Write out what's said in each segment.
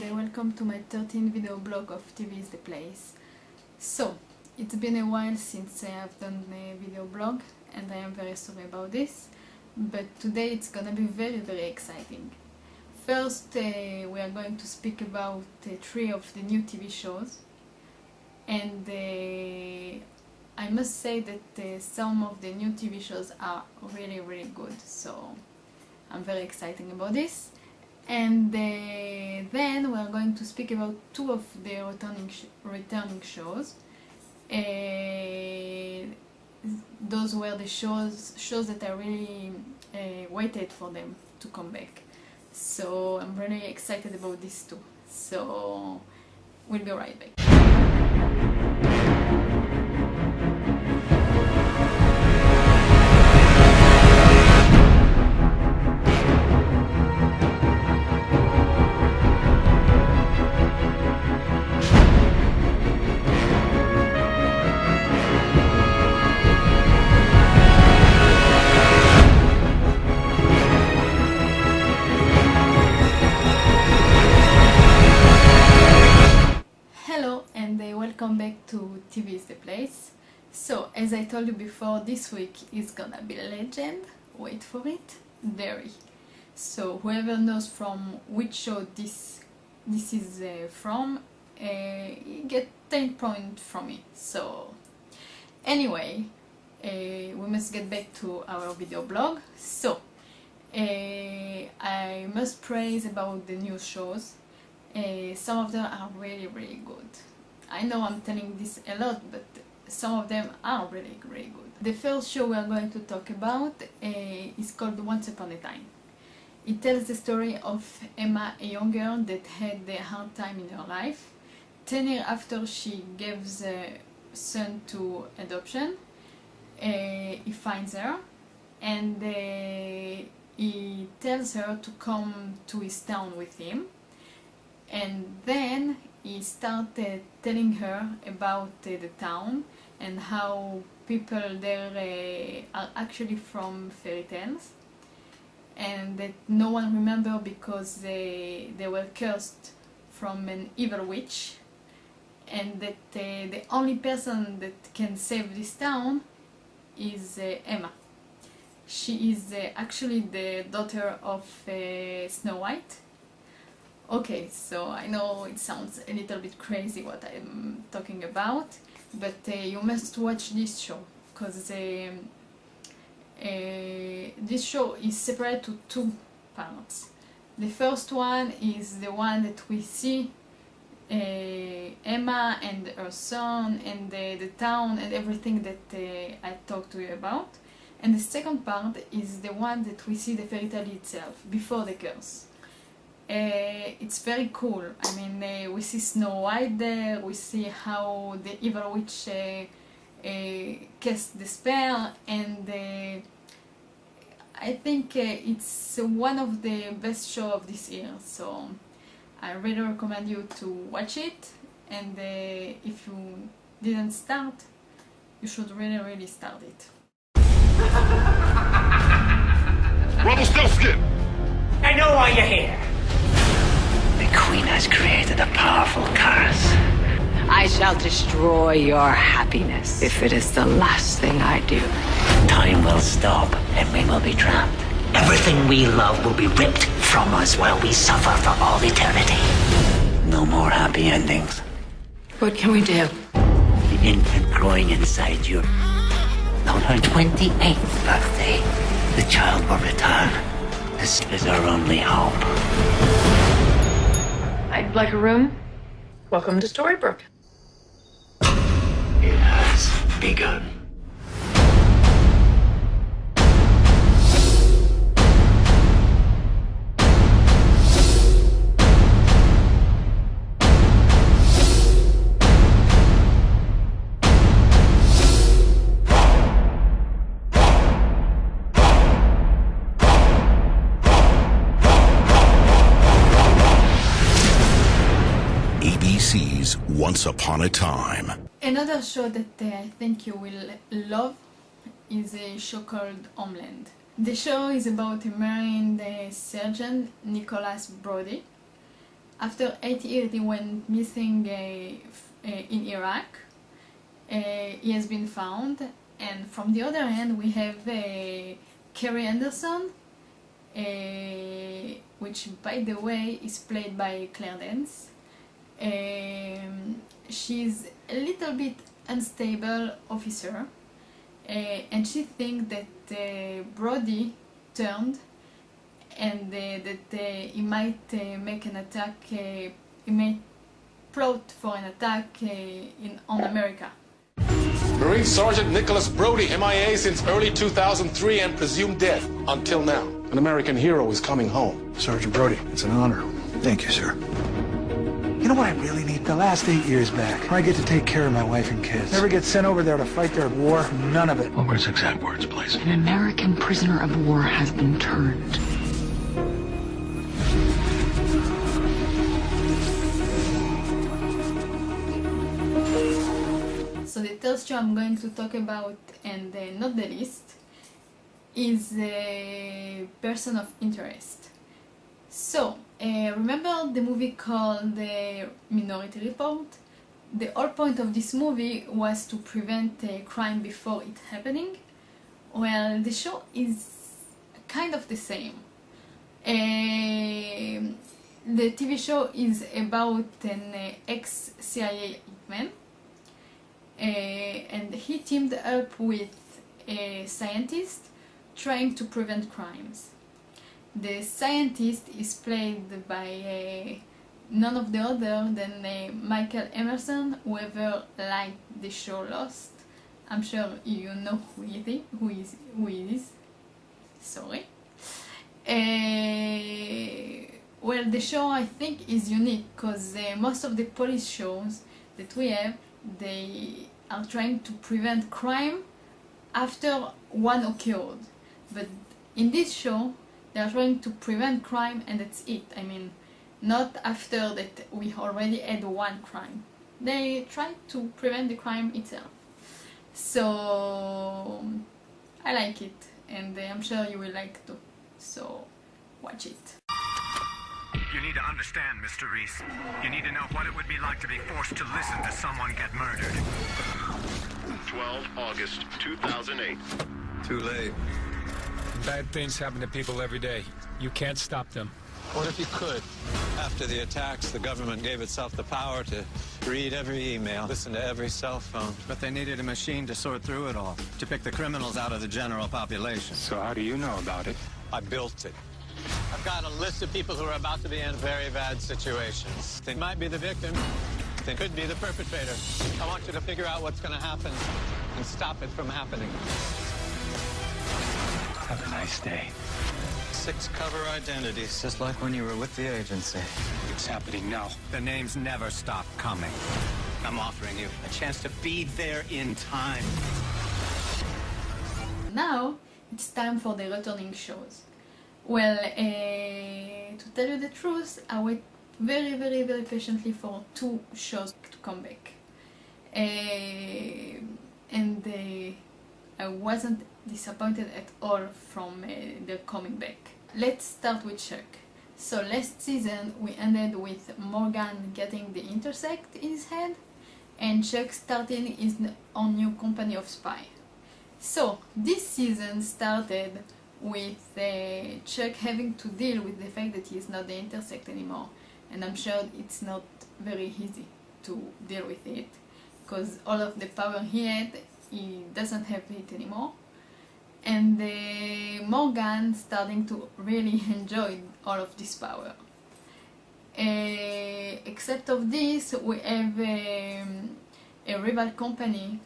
and welcome to my 13th video blog of TV is the Place. So, it's been a while since I have done a video blog and I am very sorry about this, but today it's gonna be very exciting. First, we are going to speak about 3 of the new TV shows, and I must say that some of the new TV shows are really good, so I'm very excited about this. And then we are going to speak about 2 of the returning shows. Those were the shows that I really waited for them to come back. So I'm really excited about these 2. So we'll be right back. Welcome back to TV is the Place. So, as I told you before, this week is gonna be a legend. Wait for it. Very. So, whoever knows from which show this is from, you get 10 points from me. So, anyway, we must get back to our video blog. So, I must praise about the new shows. Some of them are really good. I know I'm telling this a lot, but some of them are really good. The first show we are going to talk about is called Once Upon a Time. It tells the story of Emma, a young girl that had a hard time in her life. 10 years after she gives a son to adoption, he finds her and he tells her to come to his town with him. And then he started telling her about the town and how people there are actually from fairy tales, and that no one remembers because they were cursed from an evil witch, and that the only person that can save this town is Emma. She is actually the daughter of Snow White. Okay, so I know it sounds a little bit crazy what I'm talking about, but you must watch this show, because this show is separate to 2 parts. The first one is the one that we see Emma and her son and the town and everything that I talked to you about. And the second part is the one that we see the fairy tale itself, before the curse. It's very cool. I mean, we see Snow White there, we see how the evil witch cast the spell, and I think it's one of the best shows of this year, so I really recommend you to watch it, and if you didn't start, you should really start it. Rumpelstiltskin! I know why you're here. The Queen has created a powerful curse. I shall destroy your happiness if it is the last thing I do. Time will stop and we will be trapped. Everything we love will be ripped from us while we suffer for all eternity. No more happy endings. What can we do? The infant growing inside you. On her 28th birthday, the child will return. This is our only hope. I'd like a room. Welcome to Storybrooke. It has begun. ABC's Once Upon a Time. Another show that I think you will love is a show called Homeland. The show is about a marine surgeon, Nicholas Brody, After 8 years he went missing in Iraq. He has been found, and from the other hand we have Carrie Anderson, which by the way is played by Claire Danes. She's a little bit unstable officer, and she thinks that Brody turned and that he might make an attack, he might plot for an attack on America. Marine Sergeant Nicholas Brody, MIA since early 2003 and presumed dead until now. An American hero is coming home. Sergeant Brody, it's an honor. Thank you, sir. You know what I really need? The last 8 years back, where I get to take care of my wife and kids. Never get sent over there to fight their war, none of it. What were his exact words, please? An American prisoner of war has been turned. So the third show I'm going to talk about, and not the least, is Person of Interest. So, remember the movie called The Minority Report? The whole point of this movie was to prevent crime before it happening. Well, the show is kind of the same. The TV show is about an ex-CIA hitman, and he teamed up with a scientist trying to prevent crimes. The scientist is played by none of the other than Michael Emerson. Whoever liked the show Lost, I'm sure you know who he is. Sorry. Well, the show I think is unique because most of the police shows that we have, they are trying to prevent crime after one occurred. But in this show, they are trying to prevent crime and that's it. I mean, not after that we already had one crime. They try to prevent the crime itself. So, I like it and I'm sure you will like too. So, watch it. You need to understand, Mr. Reese. You need to know what it would be like to be forced to listen to someone get murdered. 12 August 2008. Too late. Bad things happen to people every day. You can't stop them. What if you could? After the attacks, the government gave itself the power to read every email, listen to every cell phone. But they needed a machine to sort through it all, to pick the criminals out of the general population. So how do you know about it? I built it. I've got a list of people who are about to be in very bad situations. They might be the victim. They could be the perpetrator. I want you to figure out what's going to happen and stop it from happening. Have a nice day. 6 cover identities, just like when you were with the agency. It's happening now. The names never stop coming. I'm offering you a chance to be there in time. Now, it's time for the returning shows. Well, to tell you the truth, I wait very patiently for 2 shows to come back. And I wasn't disappointed at all from their coming back. Let's start with Chuck. So last season we ended with Morgan getting the intersect in his head and Chuck starting his own new company of spy. So this season started with Chuck having to deal with the fact that he is not the intersect anymore, and I'm sure it's not very easy to deal with it because all of the power he had, he doesn't have it anymore. And Morgan starting to really enjoy all of this power. Except of this, we have a rival company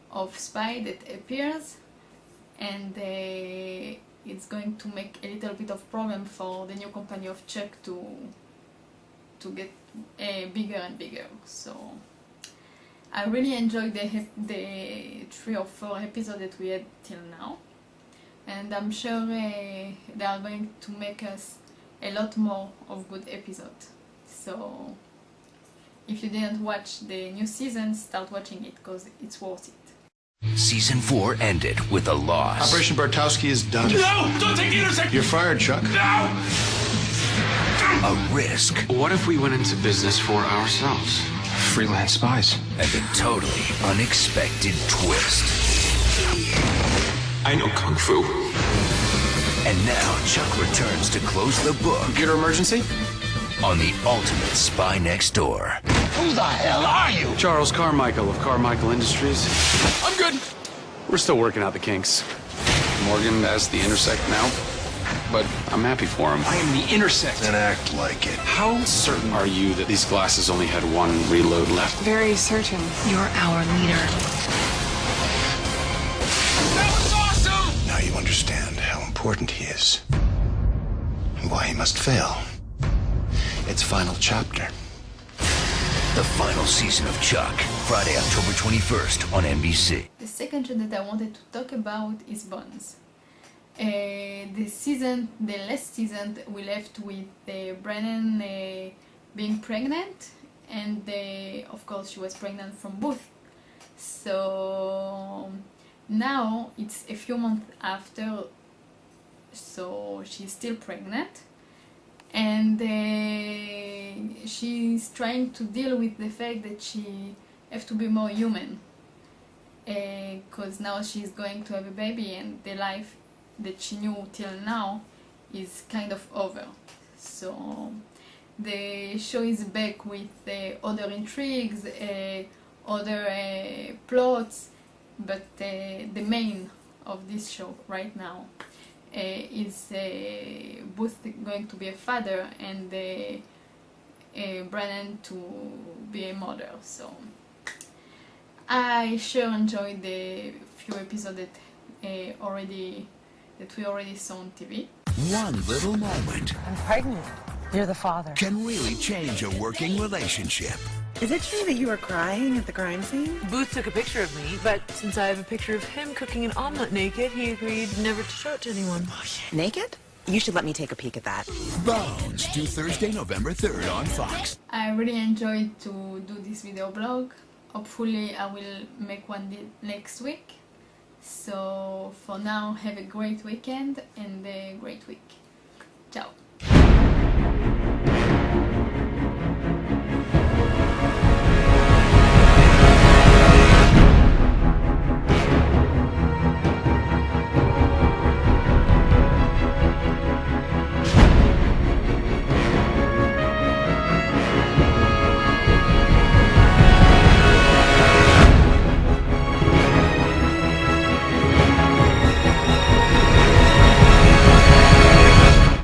of spy that appears, and it's going to make a little bit of problem for the new company of Chuck to get bigger and bigger. So I really enjoyed the 3 or 4 episodes that we had till now, and I'm sure they are going to make us a lot more of good episodes. So if you didn't watch the new season, start watching it because it's worth it. Season 4 ended with a loss. Operation Bartowski is done. No! Don't take the intersect! You're fired, Chuck. No! a risk, What if we went into business for ourselves? Freelance spies. and a totally unexpected twist. I know Kung Fu. And now Chuck returns to close the book Computer emergency? on the ultimate spy next door. Who the hell are you? Charles Carmichael of Carmichael Industries. I'm good. We're still working out the kinks. Morgan has the intersect now, but I'm happy for him. I am the intersect. And act like it. How certain are you that these glasses only had one reload left? Very certain. You're our leader. That was awesome! Now you understand how important he is and why he must fail. Its final chapter. The final season of Chuck, Friday, October 21st on NBC. The second show that I wanted to talk about is Bones. The last season, we left with Brennan being pregnant, and of course she was pregnant from Booth. So now it's a few months after, so she's still pregnant, and she's trying to deal with the fact that she have to be more human, because now she's going to have a baby and the life that she knew till now is kind of over. So the show is back with other intrigues, other plots, but the main of this show right now is Booth going to be a father and Brennan to be a mother. So I sure enjoyed the few episodes that we already saw on TV. One little moment I'm pregnant. You're the father. can really change a working relationship. Is it true that you were crying at the crime scene? Booth took a picture of me, but since I have a picture of him cooking an omelet naked, he agreed never to show it to anyone. Naked? You should let me take a peek at that. Bones, due Thursday, November 3rd on Fox. I really enjoyed to do this video blog. Hopefully I will make one next week. So for now, have a great weekend and a great week. Ciao!